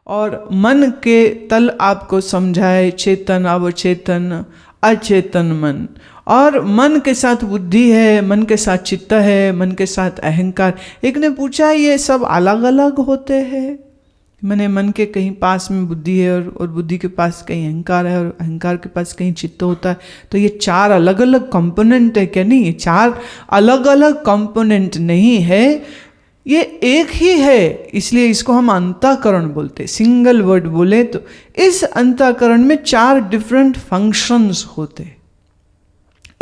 और मन के तल आपको समझाए चेतन, अवचेतन, अचेतन मन। और मन के साथ बुद्धि है, मन के साथ चित्त है, मन के साथ अहंकार। एक ने पूछा ये सब अलग अलग होते हैं? मैंने मन के कहीं पास में बुद्धि है और बुद्धि के पास कहीं अहंकार है और अहंकार के पास कहीं चित्त होता है, तो ये चार अलग अलग कंपोनेंट है क्या? नहीं, ये चार अलग अलग कंपोनेंट नहीं है, ये एक ही है। इसलिए इसको हम अंतःकरण बोलते हैं। सिंगल वर्ड बोले तो इस अंतःकरण में चार डिफरेंट फंक्शंस होते,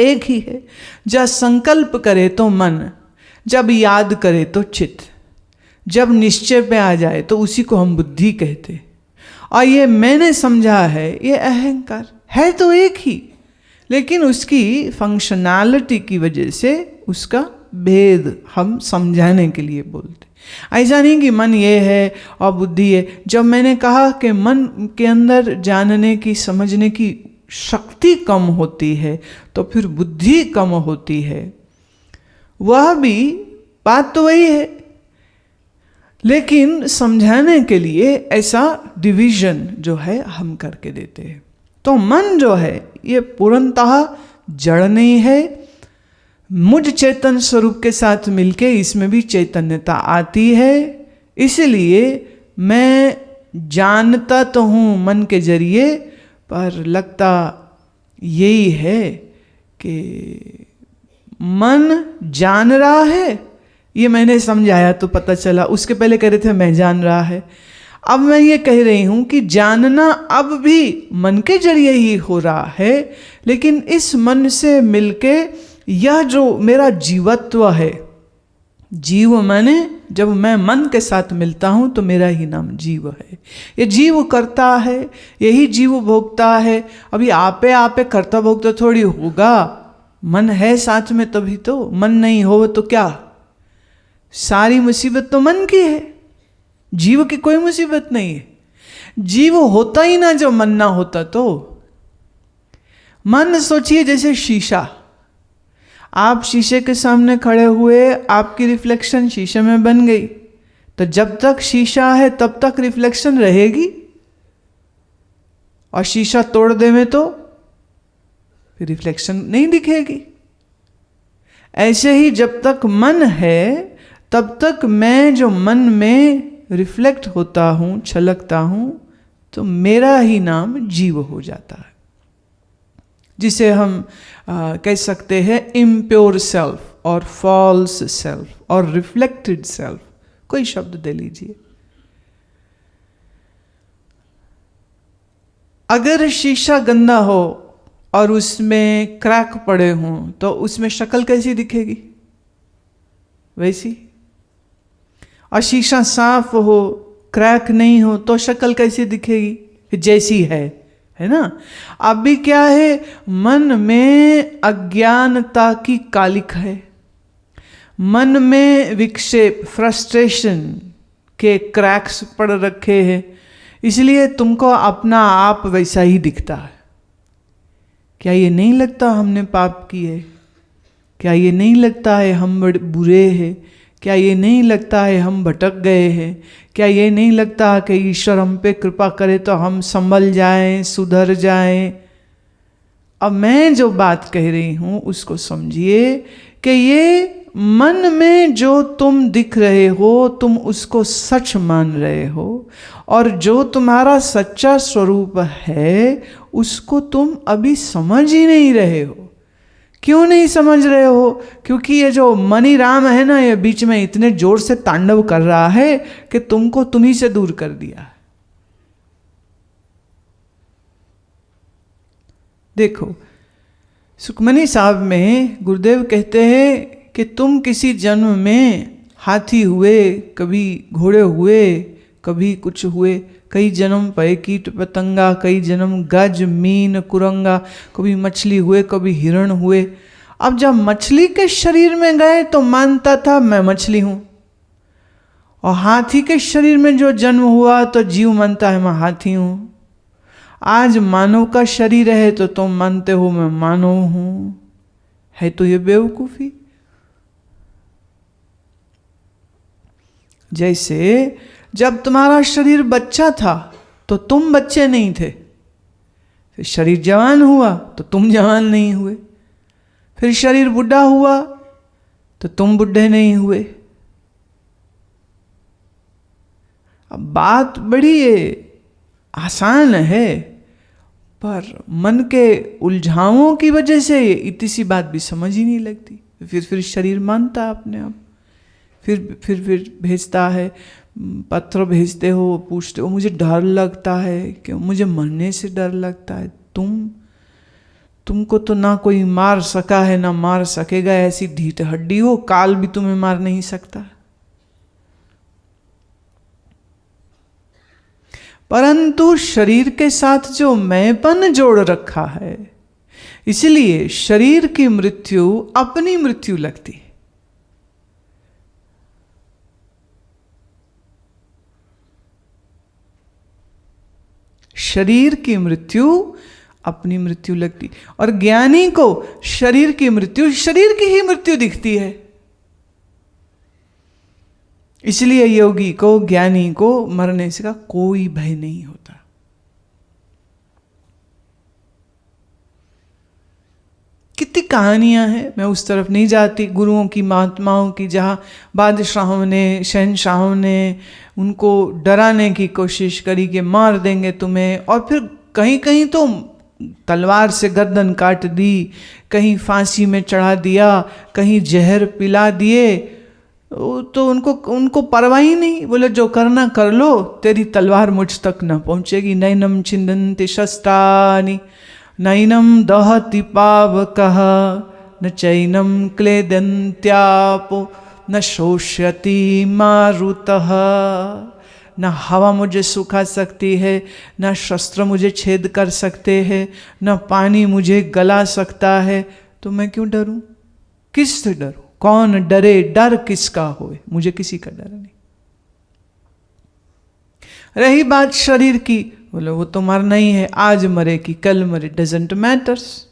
एक ही है। जब संकल्प करे तो मन, जब याद करे तो चित्त, जब निश्चय पे आ जाए तो उसी को हम बुद्धि कहते। और ये मैंने समझा है, ये अहंकार है तो एक ही, लेकिन उसकी फंक्शनैलिटी की वजह से उसका भेद हम समझाने के लिए बोलते। ऐसा नहीं कि मन ये है और बुद्धि है। जब मैंने कहा कि मन के अंदर जानने की, समझने की शक्ति कम होती है तो फिर बुद्धि कम होती है, वह भी बात तो वही है, लेकिन समझाने के लिए ऐसा डिवीजन जो है हम करके देते हैं। तो मन जो है ये पूर्णतः जड़ नहीं है, मुझ चेतन स्वरूप के साथ मिलके इसमें भी चैतन्यता आती है। इसलिए मैं जानता तो हूँ मन के जरिए, पर लगता यही है कि मन जान रहा है। ये मैंने समझाया तो पता चला, उसके पहले कह रहे थे मैं जान रहा है। अब मैं ये कह रही हूँ कि जानना अब भी मन के जरिए ही हो रहा है, लेकिन इस मन से मिलके यह जो मेरा जीवत्व है, जीव माने जब मैं मन के साथ मिलता हूँ तो मेरा ही नाम जीव है। ये जीव करता है, यही जीव भोगता है। अभी आपे करता भोगता थोड़ी होगा, मन है साथ में तभी तो। मन नहीं हो तो क्या, सारी मुसीबत तो मन की है, जीव की कोई मुसीबत नहीं है। जीव होता ही ना जब मन ना होता तो। मन सोचिए जैसे शीशा, आप शीशे के सामने खड़े हुए, आपकी रिफ्लेक्शन शीशे में बन गई, तो जब तक शीशा है तब तक रिफ्लेक्शन रहेगी, और शीशा तोड़ देवे तो फिर रिफ्लेक्शन नहीं दिखेगी। ऐसे ही जब तक मन है तब तक मैं जो मन में रिफ्लेक्ट होता हूं, छलकता हूं, तो मेरा ही नाम जीव हो जाता है, जिसे हम कह सकते हैं इम्प्योर सेल्फ और फॉल्स सेल्फ और रिफ्लेक्टेड सेल्फ, कोई शब्द दे लीजिए। अगर शीशा गंदा हो और उसमें क्रैक पड़े हों तो उसमें शक्ल कैसी दिखेगी? वैसी। और शीशा साफ हो, क्रैक नहीं हो तो शक्ल कैसी दिखेगी? जैसी है ना। अब भी क्या है, मन में अज्ञानता की कालिक है, मन में विक्षेप, फ्रस्ट्रेशन के क्रैक्स पड़ रखे हैं, इसलिए तुमको अपना आप वैसा ही दिखता है। क्या ये नहीं लगता हमने पाप किए? क्या ये नहीं लगता है हम बड़े बुरे हैं? क्या ये नहीं लगता है हम भटक गए हैं? क्या ये नहीं लगता कि ईश्वर हम पे कृपा करे तो हम संभल जाएं, सुधर जाएं? अब मैं जो बात कह रही हूं उसको समझिए कि ये मन में जो तुम दिख रहे हो, तुम उसको सच मान रहे हो, और जो तुम्हारा सच्चा स्वरूप है उसको तुम अभी समझ ही नहीं रहे हो। क्यों नहीं समझ रहे हो? क्योंकि ये जो मनी राम है ना, ये बीच में इतने जोर से तांडव कर रहा है कि तुमको तुम्ही से दूर कर दिया है। देखो, सुखमनी साहब में गुरुदेव कहते हैं कि तुम किसी जन्म में हाथी हुए, कभी घोड़े हुए, कभी कुछ हुए, कई जन्म पे कीट पतंगा, कई जन्म गज मीन कुरंगा, कभी मछली हुए, कभी हिरण हुए। अब जब मछली के शरीर में गए तो मानता था मैं मछली हूं, और हाथी के शरीर में जो जन्म हुआ तो जीव मानता है मैं हाथी हूं। आज मानव का शरीर है तो तुम मानते हो मैं मानव हूं। है तो ये बेवकूफी। जैसे जब तुम्हारा शरीर बच्चा था तो तुम बच्चे नहीं थे, फिर शरीर जवान हुआ तो तुम जवान नहीं हुए, फिर शरीर बुढ़ा हुआ तो तुम बुढ़े नहीं हुए। अब बात बड़ी आसान है, पर मन के उलझावों की वजह से इतनी सी बात भी समझ ही नहीं लगती। फिर शरीर मानता अपने आप, फिर भेजता है, पत्र भेजते हो, पूछते हो मुझे डर लगता है, क्यों? मुझे मरने से डर लगता है। तुमको तो ना कोई मार सका है ना मार सकेगा, ऐसी ढीठ हड्डी हो, काल भी तुम्हें मार नहीं सकता। परंतु शरीर के साथ जो मैंपन जोड़ रखा है, इसलिए शरीर की मृत्यु अपनी मृत्यु लगती है। शरीर की मृत्यु अपनी मृत्यु लगती, और ज्ञानी को शरीर की मृत्यु शरीर की ही मृत्यु दिखती है। इसलिए योगी को, ज्ञानी को मरने से का कोई भय नहीं होता। कितनी कहानियां हैं, मैं उस तरफ नहीं जाती, गुरुओं की, महात्माओं की, जहाँ बादशाहों ने, शहनशाहों ने उनको डराने की कोशिश करी कि मार देंगे तुम्हें, और फिर कहीं कहीं तो तलवार से गर्दन काट दी, कहीं फांसी में चढ़ा दिया, कहीं जहर पिला दिए। तो उनको परवाह ही नहीं, बोले जो करना कर लो, तेरी तलवार मुझ तक न पहुंचेगी। नैनम छिन्दन्ति शस्त्राणि नैनम दहति पावकः न चैनम क्लेदन्त्यापो न शोष्यति मारुतः। न हवा मुझे सुखा सकती है, न शस्त्र मुझे छेद कर सकते हैं, न पानी मुझे गला सकता है, तो मैं क्यों डरूं? किससे डरूं? कौन डरे? डर किसका होए? मुझे किसी का डर नहीं। रही बात शरीर की, बोले वो तो मरना ही है, आज मरे कि कल मरे, डजंट मैटर्स।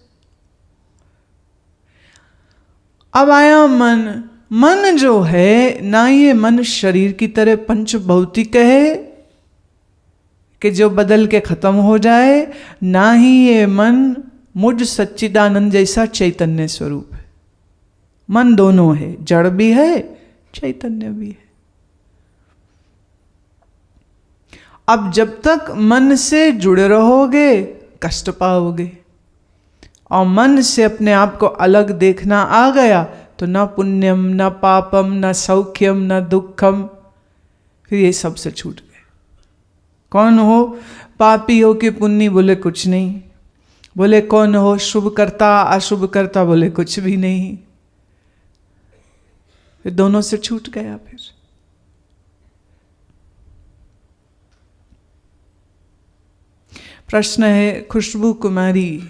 अब आया मन। मन जो है, ना ये मन शरीर की तरह पंच भौतिक है कि जो बदल के खत्म हो जाए, ना ही ये मन मुझ सच्चिदानंद जैसा चैतन्य स्वरूप है। मन दोनों है, जड़ भी है, चैतन्य भी है। अब जब तक मन से जुड़े रहोगे कष्ट पाओगे, और मन से अपने आप को अलग देखना आ गया तो न पुण्यम न पापम न सौख्यम न दुखम, फिर ये सब से छूट गए। कौन हो? पापी हो कि पुण्य? बोले कुछ नहीं। बोले कौन हो? शुभ करता अशुभ करता? बोले कुछ भी नहीं। फिर दोनों से छूट गया। फिर प्रश्न है खुशबू कुमारी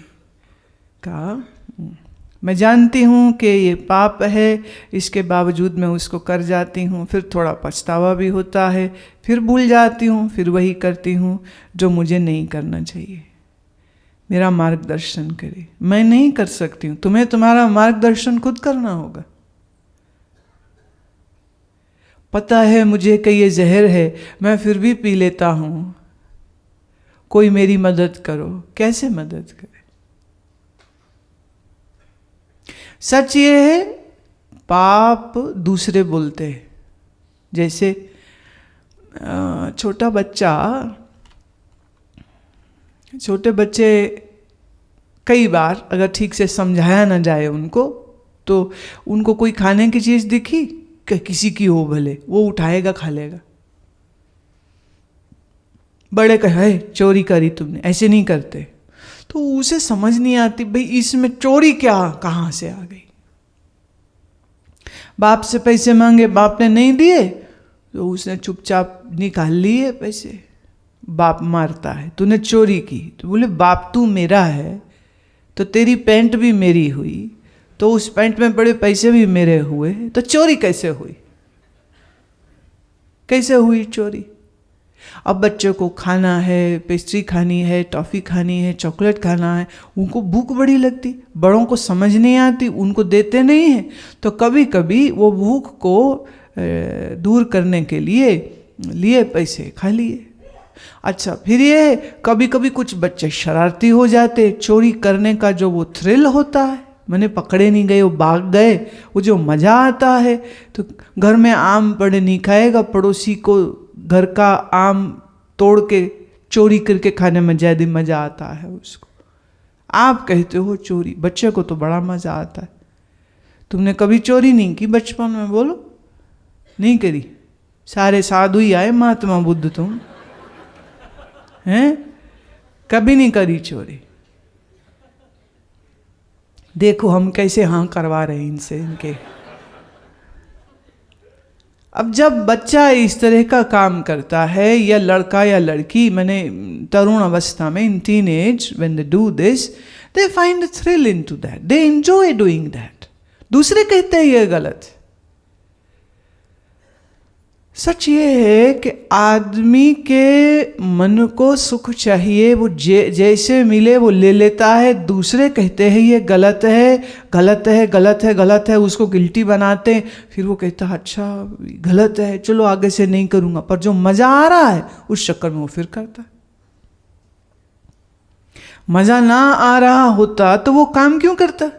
का, मैं जानती हूँ कि ये पाप है, इसके बावजूद मैं उसको कर जाती हूँ, फिर थोड़ा पछतावा भी होता है, फिर भूल जाती हूँ, फिर वही करती हूँ जो मुझे नहीं करना चाहिए। मेरा मार्गदर्शन करे। मैं नहीं कर सकती हूँ, तुम्हें तुम्हारा मार्गदर्शन खुद करना होगा। पता है मुझे कि ये जहर है, मैं फिर भी पी लेता हूँ, कोई मेरी मदद करो। कैसे मदद करे? सच ये है, पाप दूसरे बोलते हैं। जैसे छोटे बच्चे कई बार अगर ठीक से समझाया ना जाए उनको, तो उनको कोई खाने की चीज़ दिखी, किसी की हो भले, वो उठाएगा खा लेगा। बड़े कहे चोरी करी तुमने, ऐसे नहीं करते। तो उसे समझ नहीं आती भाई इसमें चोरी क्या, कहाँ से आ गई। बाप से पैसे मांगे, बाप ने नहीं दिए तो उसने चुपचाप निकाल लिए पैसे। बाप मारता है, तूने चोरी की, तो बोले बाप तू मेरा है तो तेरी पैंट भी मेरी हुई, तो उस पैंट में पड़े पैसे भी मेरे हुए, तो चोरी कैसे हुई? कैसे हुई चोरी? अब बच्चों को खाना है, पेस्ट्री खानी है, टॉफ़ी खानी है, चॉकलेट खाना है, उनको भूख बड़ी लगती, बड़ों को समझ नहीं आती, उनको देते नहीं हैं, तो कभी कभी वो भूख को दूर करने के लिए पैसे खा लिए। अच्छा, फिर ये कभी कभी कुछ बच्चे शरारती हो जाते, चोरी करने का जो वो थ्रिल होता है, मैंने पकड़े नहीं गए, वो भाग गए, वो जो मज़ा आता है। तो घर में आम पड़े नहीं खाएगा, पड़ोसी को घर का आम तोड़ के चोरी करके खाने में ज़्यादा मज़ा आता है उसको। आप कहते हो चोरी, बच्चे को तो बड़ा मज़ा आता है। तुमने कभी चोरी नहीं की बचपन में? बोलो, नहीं करी? सारे साधु ही आए महात्मा बुद्ध, तुम हैं? कभी नहीं करी चोरी। देखो हम कैसे हाँ करवा रहे हैं इनसे, इनके। अब जब बच्चा इस तरह का काम करता है, या लड़का या लड़की, मैंने तरुण अवस्था में, in teen age, when they do this, they find thrill into that, they enjoy doing that. दूसरे कहते हैं ये गलत है। सच ये है कि आदमी के मन को सुख चाहिए, वो जैसे मिले वो ले लेता है। दूसरे कहते हैं ये गलत है, गलत है, गलत है, गलत है, उसको गिल्टी बनाते हैं। फिर वो कहता है अच्छा गलत है, चलो आगे से नहीं करूँगा। पर जो मज़ा आ रहा है उस चक्कर में वो फिर करता है। मज़ा ना आ रहा होता तो वो काम क्यों करता?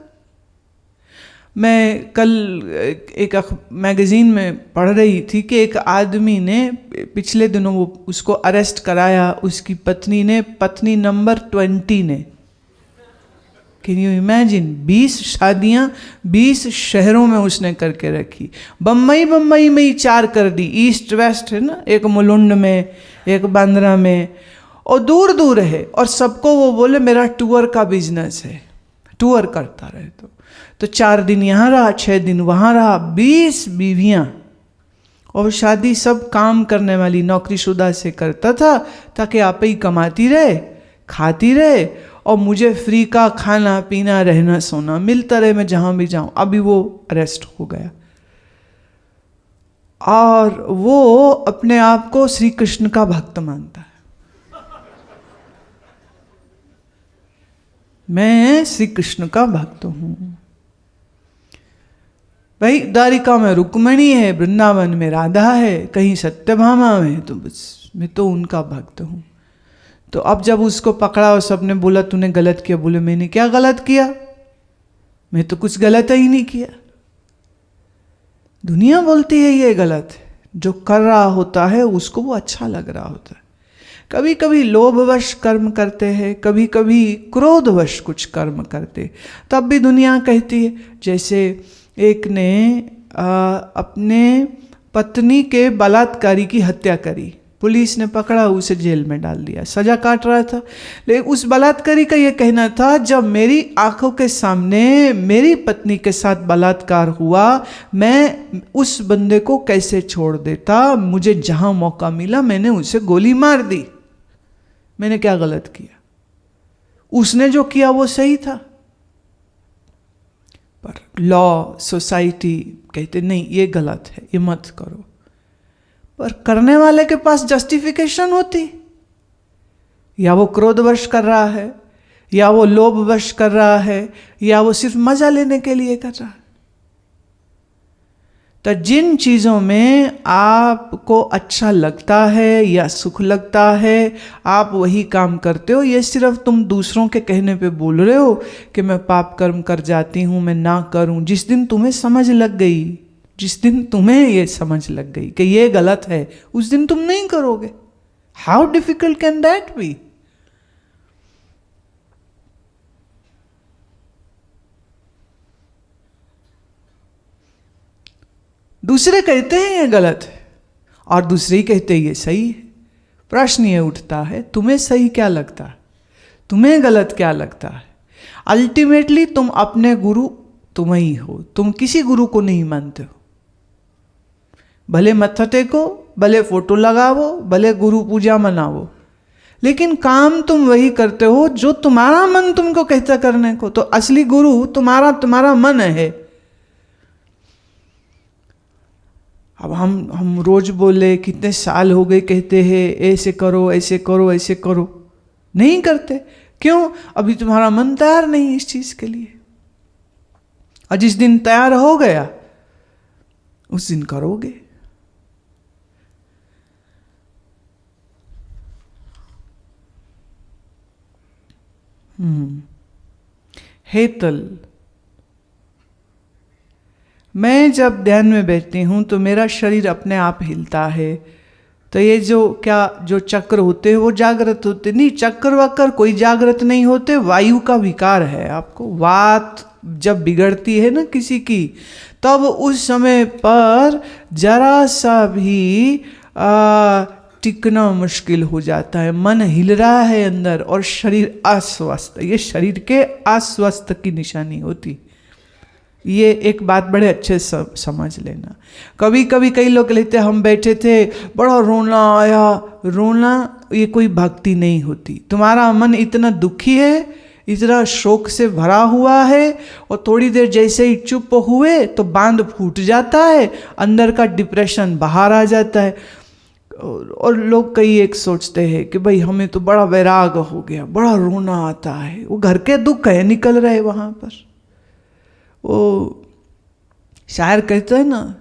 मैं कल एक मैगज़ीन में पढ़ रही थी कि एक आदमी ने पिछले दिनों वो उसको अरेस्ट कराया, उसकी पत्नी ने, पत्नी नंबर 20 ने। Can you imagine? 20 शादियां 20 शहरों में उसने करके रखी। बम्बई में ही 4 कर दी, ईस्ट वेस्ट है ना, एक मुलुंड में, एक बांद्रा में, और दूर दूर है। और सबको वो बोले मेरा टूर का बिजनेस है, टूर करता रहे। तो 4 दिन यहाँ रहा, 6 दिन वहाँ रहा, 20 बीवियाँ। और शादी सब काम करने वाली नौकरीशुदा से करता था, ताकि आप ही कमाती रहे, खाती रहे, और मुझे फ्री का खाना पीना रहना सोना मिलता रहे, मैं जहाँ भी जाऊँ। अभी वो अरेस्ट हो गया और वो अपने आप को श्री कृष्ण का भक्त मानता है। मैं श्री कृष्ण का भक्त हूँ। भाई द्वारिका में रुक्मिणी है, वृंदावन में राधा है, कहीं सत्यभामा में, तो बस मैं तो उनका भक्त हूँ। तो अब जब उसको पकड़ा और सबने बोला तूने गलत किया, बोले मैंने क्या गलत किया, मैं तो कुछ गलत ही नहीं किया। दुनिया बोलती है ये गलत है, जो कर रहा होता है उसको वो अच्छा लग रहा होता है। कभी कभी लोभवश कर्म करते हैं, कभी कभी क्रोधवश कुछ कर्म करते, तब भी दुनिया कहती है। जैसे एक ने अपने पत्नी के बलात्कारी की हत्या करी, पुलिस ने पकड़ा, उसे जेल में डाल दिया, सजा काट रहा था। लेकिन उस बलात्कारी का यह कहना था जब मेरी आंखों के सामने मेरी पत्नी के साथ बलात्कार हुआ, मैं उस बंदे को कैसे छोड़ देता, मुझे जहां मौका मिला मैंने उसे गोली मार दी। मैंने क्या गलत किया? उसने जो किया वो सही था। पर लॉ, सोसाइटी कहते नहीं ये गलत है, ये मत करो। पर करने वाले के पास जस्टिफिकेशन होती, या वो क्रोधवश कर रहा है, या वो लोभवश कर रहा है, या वो सिर्फ मजा लेने के लिए कर रहा है। तो जिन चीज़ों में आपको अच्छा लगता है या सुख लगता है, आप वही काम करते हो। ये सिर्फ तुम दूसरों के कहने पे बोल रहे हो कि मैं पाप कर्म कर जाती हूँ, मैं ना करूँ। जिस दिन तुम्हें समझ लग गई, जिस दिन तुम्हें ये समझ लग गई कि ये गलत है, उस दिन तुम नहीं करोगे। How difficult can that be? दूसरे कहते हैं ये गलत है और दूसरे ही कहते हैं ये सही है। प्रश्न ये उठता है तुम्हें सही क्या लगता है, तुम्हें गलत क्या लगता है? अल्टीमेटली तुम अपने गुरु तुम ही हो, तुम किसी गुरु को नहीं मानते हो। भले मत्था टेको, भले फोटो लगावो, भले गुरु पूजा मनावो, लेकिन काम तुम वही करते हो जो तुम्हारा मन तुमको कहता करने को। तो असली गुरु तुम्हारा मन है। अब हम रोज बोले, कितने साल हो गए कहते हैं ऐसे करो ऐसे करो ऐसे करो, नहीं करते। क्यों? अभी तुम्हारा मन तैयार नहीं इस चीज के लिए। और जिस दिन तैयार हो गया उस दिन करोगे। हेतल, मैं जब ध्यान में बैठती हूँ तो मेरा शरीर अपने आप हिलता है। तो ये जो चक्र होते हैं वो जागृत होते नहीं, चक्र वक्र कोई जागृत नहीं होते, वायु का विकार है। आपको वात जब बिगड़ती है ना किसी की, तब उस समय पर जरा सा भी टिकना मुश्किल हो जाता है, मन हिल रहा है अंदर और शरीर अस्वस्थ। ये शरीर के अस्वस्थ की निशानी होती। ये एक बात बड़े अच्छे समझ लेना। कभी कभी कई लोग लेते हम बैठे थे बड़ा रोना आया, रोना ये कोई भक्ति नहीं होती। तुम्हारा मन इतना दुखी है, इतना शोक से भरा हुआ है, और थोड़ी देर जैसे ही चुप हुए तो बांध फूट जाता है, अंदर का डिप्रेशन बाहर आ जाता है। और लोग कई एक सोचते हैं कि भाई हमें तो बड़ा वैराग हो गया, बड़ा रोना आता है। वो घर के दुख है निकल रहे वहाँ पर। वो शायर कहते हैं ना,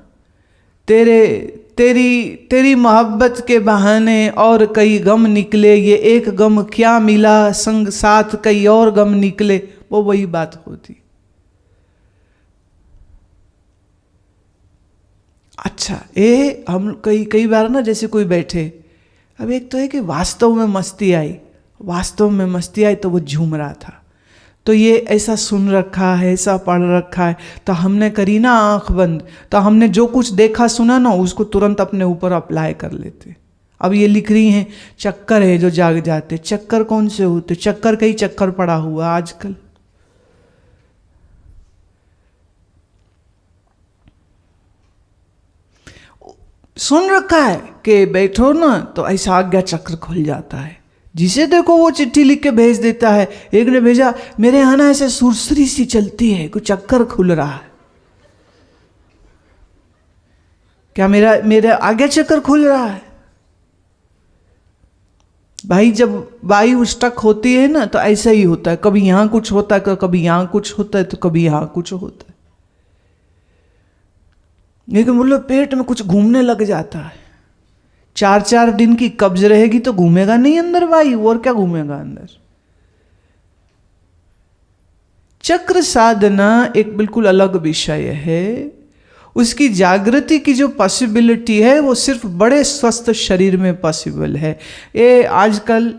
तेरी मोहब्बत के बहाने और कई गम निकले, ये एक गम क्या मिला, संग साथ कई और गम निकले। वो वही बात होती। अच्छा, ये हम कई बार ना, जैसे कोई बैठे, अब एक तो है कि वास्तव में मस्ती आई तो वो झूम रहा था, तो ये ऐसा सुन रखा है, ऐसा पढ़ रखा है, तो हमने करी ना आंख बंद, तो हमने जो कुछ देखा सुना ना उसको तुरंत अपने ऊपर अप्लाई कर लेते। अब ये लिख रही हैं चक्कर है जो जाग जाते। चक्कर कौन से होते? चक्कर कई चक्कर पड़ा हुआ आजकल। सुन रखा है कि बैठो ना तो ऐसा आज्ञा चक्र खुल जाता है। जिसे देखो वो चिट्ठी लिख के भेज देता है। एक ने भेजा, मेरे यहाँ ना ऐसे सुरसरी सी चलती है, कुछ चक्कर खुल रहा है। क्या मेरे आगे चक्कर खुल रहा है? भाई जब वायु स्टक होती है ना तो ऐसा ही होता है, कभी यहां कुछ होता है, कभी यहां कुछ होता है, तो कभी यहां कुछ होता है। लेकिन बोलो पेट में कुछ घूमने लग जाता है। 4-4 दिन की कब्ज रहेगी तो घूमेगा नहीं अंदर वायु, और क्या घूमेगा अंदर। चक्र साधना एक बिल्कुल अलग विषय है। उसकी जागृति की जो पॉसिबिलिटी है वो सिर्फ बड़े स्वस्थ शरीर में पॉसिबल है। ये आजकल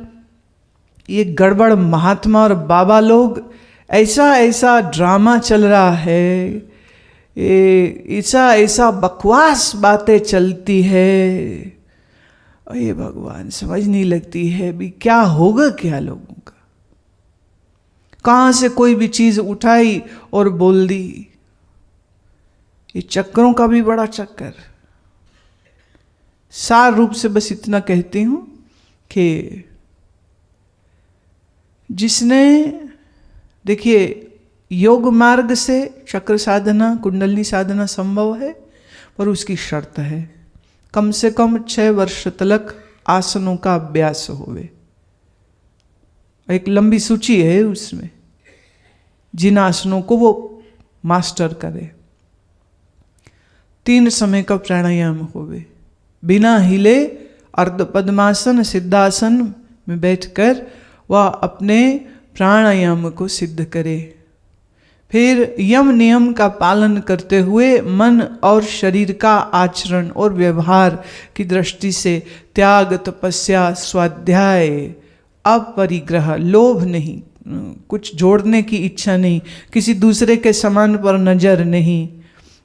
ये गड़बड़ महात्मा और बाबा लोग ऐसा ड्रामा चल रहा है, ऐसा बकवास बातें चलती है। ये भगवान समझ नहीं लगती है भी क्या होगा क्या लोगों का। कहां से कोई भी चीज उठाई और बोल दी। ये चक्रों का भी बड़ा चक्कर। सार रूप से बस इतना कहती हूं कि जिसने, देखिए योग मार्ग से चक्र साधना, कुंडलिनी साधना संभव है, पर उसकी शर्त है कम से कम 6 वर्ष तक आसनों का अभ्यास होवे। एक लंबी सूची है उसमें, जिन आसनों को वो मास्टर करे। 3 समय का प्राणायाम होवे, बिना हिले अर्ध पद्मासन सिद्धासन में बैठकर वह अपने प्राणायाम को सिद्ध करे। फिर यम नियम का पालन करते हुए मन और शरीर का आचरण और व्यवहार की दृष्टि से त्याग, तपस्या, स्वाध्याय, अपरिग्रह, लोभ नहीं, कुछ जोड़ने की इच्छा नहीं, किसी दूसरे के समान पर नजर नहीं,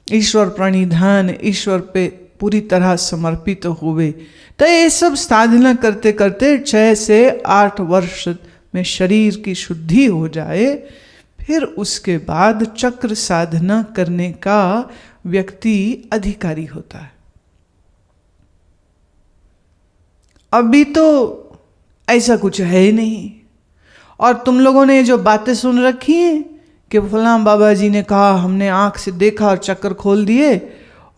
ईश्वर प्रणिधान, ईश्वर पे पूरी तरह समर्पित हुए। तो ये सब साधना करते करते 6 से 8 वर्ष में शरीर की शुद्धि हो जाए, फिर उसके बाद चक्र साधना करने का व्यक्ति अधिकारी होता है। अभी तो ऐसा कुछ है ही नहीं। और तुम लोगों ने जो बातें सुन रखी हैं कि फलां बाबा जी ने कहा, हमने आंख से देखा और चक्कर खोल दिए,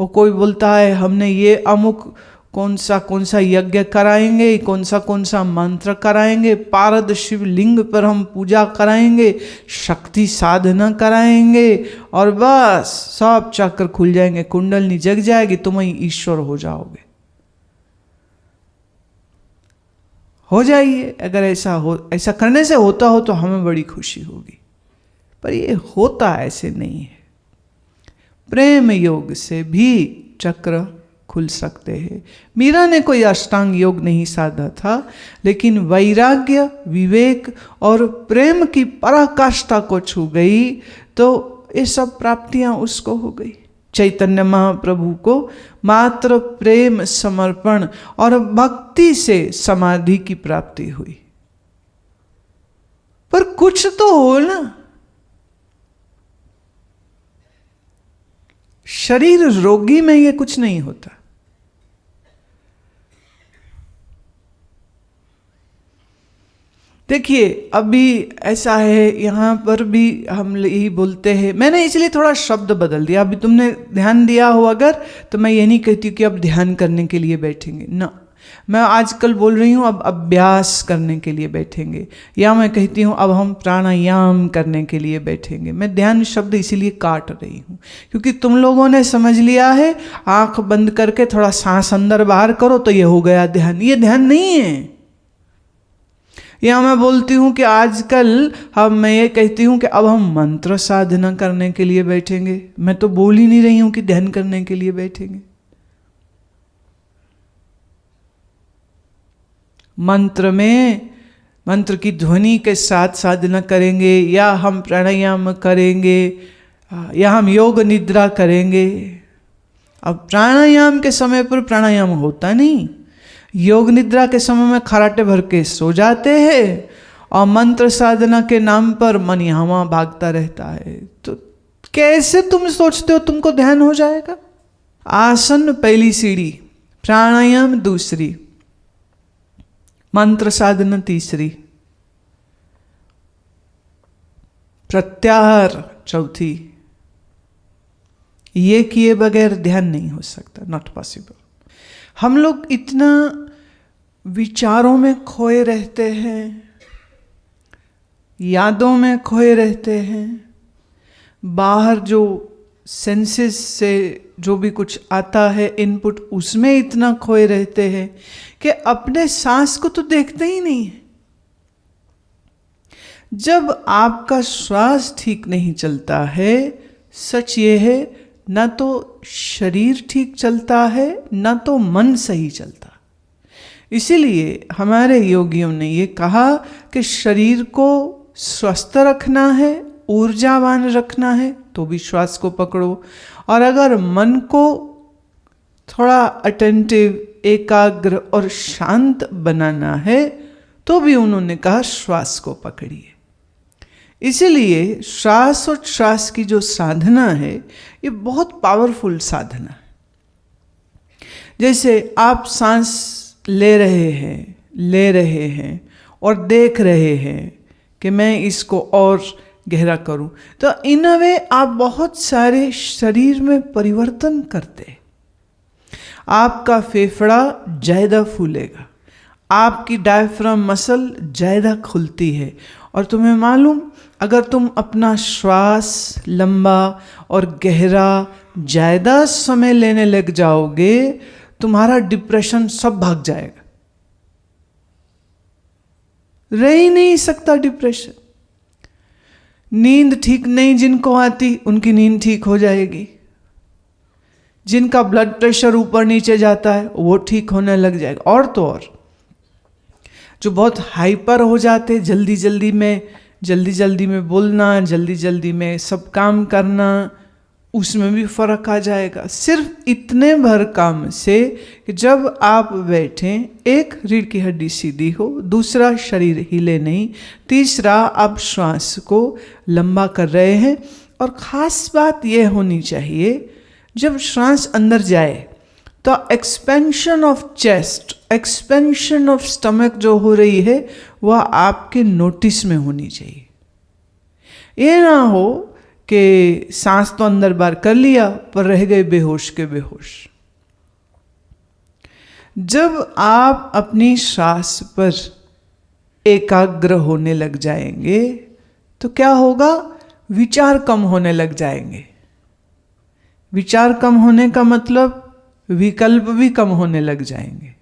और कोई बोलता है हमने ये अमुक कौन सा यज्ञ कराएंगे, कौन सा मंत्र कराएंगे, पारद शिवलिंग पर हम पूजा कराएंगे, शक्ति साधना कराएंगे, और बस सब चक्र खुल जाएंगे, कुंडलिनी जग जाएगी, तुम ही ईश्वर हो जाओगे। हो जाइए। अगर ऐसा करने से होता हो तो हमें बड़ी खुशी होगी, पर ये होता ऐसे नहीं है। प्रेम योग से भी चक्र खुल सकते हैं। मीरा ने कोई अष्टांग योग नहीं साधा था, लेकिन वैराग्य, विवेक और प्रेम की पराकाष्ठा को छू गई तो ये सब प्राप्तियां उसको हो गई। चैतन्य महाप्रभु को मात्र प्रेम, समर्पण और भक्ति से समाधि की प्राप्ति हुई। पर कुछ तो हो ना। शरीर रोगी में ये कुछ नहीं होता। देखिए, अभी ऐसा है, यहाँ पर भी हम यही बोलते हैं। मैंने इसलिए थोड़ा शब्द बदल दिया। अभी तुमने ध्यान दिया हो अगर, तो मैं ये नहीं कहती कि अब ध्यान करने के लिए बैठेंगे ना। मैं आजकल बोल रही हूँ अब अभ्यास करने के लिए बैठेंगे, या मैं कहती हूँ अब हम प्राणायाम करने के लिए बैठेंगे। मैं ध्यान शब्द इसीलिए काट रही हूँ क्योंकि तुम लोगों ने समझ लिया है आंख बंद करके थोड़ा सांस अंदर बाहर करो तो ये हो गया ध्यान। ये ध्यान नहीं है। या मैं बोलती हूँ कि आजकल मैं ये कहती हूँ कि अब हम मंत्र साधना करने के लिए बैठेंगे। मैं तो बोल ही नहीं रही हूँ कि ध्यान करने के लिए बैठेंगे। मंत्र की ध्वनि के साथ साधना करेंगे, या हम प्राणायाम करेंगे, या हम योग निद्रा करेंगे। अब प्राणायाम के समय पर प्राणायाम होता नहीं, योग निद्रा के समय में खराटे भर के सो जाते हैं, और मंत्र साधना के नाम पर मन यहाँ वहाँ भागता रहता है। तो कैसे तुम सोचते हो तुमको ध्यान हो जाएगा? आसन पहली सीढ़ी, प्राणायाम दूसरी, मंत्र साधना तीसरी, प्रत्याहार चौथी। ये किए बगैर ध्यान नहीं हो सकता, नॉट पॉसिबल। हम लोग इतना विचारों में खोए रहते हैं, यादों में खोए रहते हैं, बाहर जो सेंसेस से जो भी कुछ आता है इनपुट, उसमें इतना खोए रहते हैं कि अपने सांस को तो देखते ही नहीं है। जब आपका श्वास ठीक नहीं चलता है, सच ये है ना तो शरीर ठीक चलता है ना तो मन सही चलता। इसीलिए हमारे योगियों ने ये कहा कि शरीर को स्वस्थ रखना है, ऊर्जावान रखना है तो भी श्वास को पकड़ो, और अगर मन को थोड़ा अटेंटिव, एकाग्र और शांत बनाना है तो भी उन्होंने कहा श्वास को पकड़िए। इसीलिए श्वास और श्वास की जो साधना है ये बहुत पावरफुल साधना है। जैसे आप सांस ले रहे हैं और देख रहे हैं कि मैं इसको और गहरा करूं, तो इन अ वे आप बहुत सारे शरीर में परिवर्तन करते। आपका फेफड़ा ज़्यादा फूलेगा, आपकी डायफ्राम मसल ज़्यादा खुलती है, और तुम्हें मालूम अगर तुम अपना श्वास लंबा और गहरा ज़्यादा समय लेने लग जाओगे, तुम्हारा डिप्रेशन सब भाग जाएगा। रह ही नहीं सकता डिप्रेशन। नींद ठीक नहीं जिनको आती, उनकी नींद ठीक हो जाएगी। जिनका ब्लड प्रेशर ऊपर नीचे जाता है वो ठीक होने लग जाएगा। और तो और जो बहुत हाइपर हो जाते, जल्दी जल्दी में बोलना, जल्दी जल्दी में सब काम करना, उसमें भी फर्क आ जाएगा। सिर्फ इतने भर काम से कि जब आप बैठें, एक रीढ़ की हड्डी सीधी हो, दूसरा शरीर हिले नहीं, तीसरा आप श्वास को लंबा कर रहे हैं। और ख़ास बात यह होनी चाहिए, जब श्वास अंदर जाए तो expansion of chest, expansion of stomach जो हो रही है वह आपके नोटिस में होनी चाहिए। ये ना हो कि सांस तो अंदर बाहर कर लिया पर रह गए बेहोश के बेहोश। जब आप अपनी सांस पर एकाग्र होने लग जाएंगे तो क्या होगा? विचार कम होने लग जाएंगे। विचार कम होने का मतलब विकल्प भी कम होने लग जाएंगे।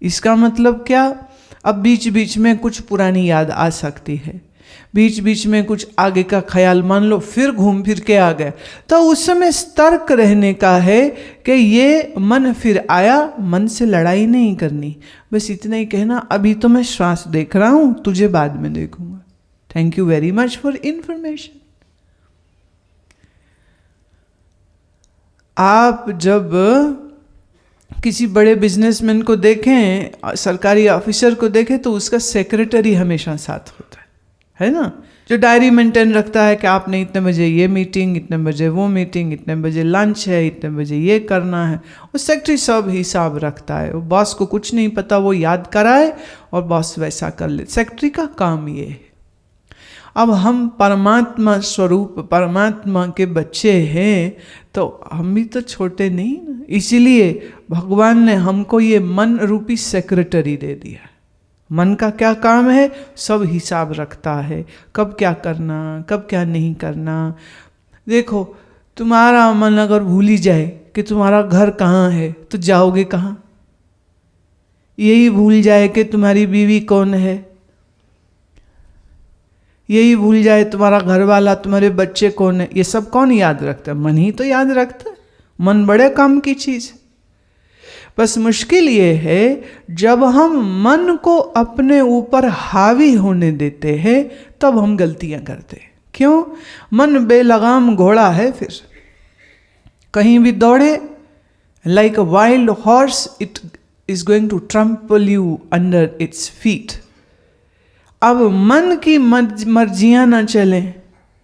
इसका मतलब क्या? अब बीच बीच में कुछ पुरानी याद आ सकती है, बीच बीच में कुछ आगे का ख्याल, मान लो फिर घूम फिर के आ गया, तो उस समय सतर्क रहने का है कि ये मन फिर आया, मन से लड़ाई नहीं करनी, बस इतना ही कहना, अभी तो मैं श्वास देख रहा हूं, तुझे बाद में देखूंगा। Thank you very much for information. आप जब किसी बड़े बिजनेसमैन को देखें, सरकारी ऑफिसर को देखें, तो उसका सेक्रेटरी हमेशा साथ होता है ना, जो डायरी मेंटेन रखता है कि आपने इतने बजे ये मीटिंग, इतने बजे वो मीटिंग, इतने बजे लंच है, इतने बजे ये करना है। वो सेक्रेटरी सब हिसाब रखता है, वो बॉस को कुछ नहीं पता, वो याद कराए और बॉस वैसा कर ले। सेक्रेटरी का काम ये है। अब हम परमात्मा स्वरूप, परमात्मा के बच्चे हैं, तो हम भी तो छोटे नहीं ना, इसीलिए भगवान ने हमको ये मन रूपी सेक्रेटरी दे दिया। मन का क्या काम है? सब हिसाब रखता है, कब क्या करना, कब क्या नहीं करना। देखो, तुम्हारा मन अगर भूल ही जाए कि तुम्हारा घर कहाँ है, तो जाओगे कहाँ? यही भूल जाए कि तुम्हारी बीवी कौन है, यही भूल जाए तुम्हारा घर वाला, तुम्हारे बच्चे कौन है, ये सब कौन याद रखता है? मन ही तो याद रखता है। मन बड़े काम की चीज। बस मुश्किल ये है जब हम मन को अपने ऊपर हावी होने देते हैं, तब हम गलतियां करते हैं। क्यों? मन बेलगाम घोड़ा है, फिर कहीं भी दौड़े, like a wild horse, it is going to trample you under its feet. अब मन की मर्जियां ना चलें।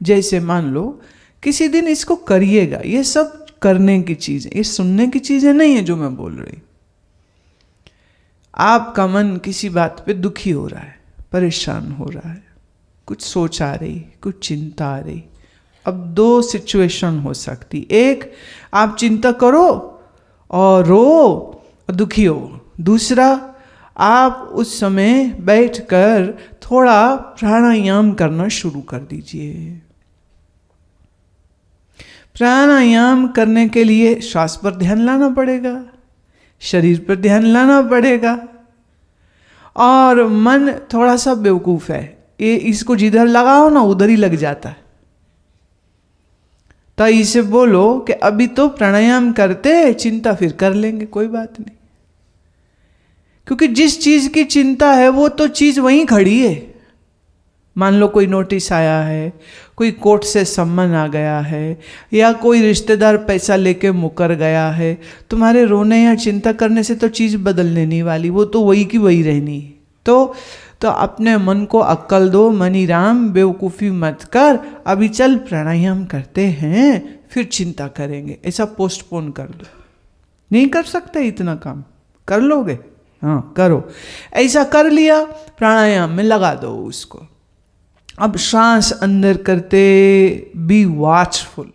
जैसे मान लो किसी दिन इसको करिएगा, ये सब करने की चीजें, ये सुनने की चीजें नहीं है जो मैं बोल रही। आपका मन किसी बात पे दुखी हो रहा है, परेशान हो रहा है, कुछ सोच आ रही, कुछ चिंता आ रही। अब दो सिचुएशन हो सकती, एक आप चिंता करो और रो और दुखी हो, दूसरा आप उस समय बैठकर थोड़ा प्राणायाम करना शुरू कर दीजिए। प्राणायाम करने के लिए श्वास पर ध्यान लाना पड़ेगा, शरीर पर ध्यान लाना पड़ेगा। और मन थोड़ा सा बेवकूफ है, ये इसको जिधर लगाओ ना उधर ही लग जाता है। तो इसे बोलो कि अभी तो प्राणायाम करते, चिंता फिर कर लेंगे, कोई बात नहीं। क्योंकि जिस चीज की चिंता है वो तो चीज वहीं खड़ी है। मान लो कोई नोटिस आया है, कोई कोर्ट से सम्मन आ गया है, या कोई रिश्तेदार पैसा लेके मुकर गया है, तुम्हारे रोने या चिंता करने से तो चीज़ बदलने नहीं वाली, वो तो वही की वही रहनी। तो अपने मन को अक्ल दो, मनी राम बेवकूफ़ी मत कर, अभी चल प्राणायाम करते हैं, फिर चिंता करेंगे। ऐसा पोस्टपोन कर दो। नहीं कर सकते इतना काम, कर लोगे? हाँ करो। ऐसा कर लिया, प्राणायाम में लगा दो उसको। अब सांस अंदर करते, बी वॉचफुल।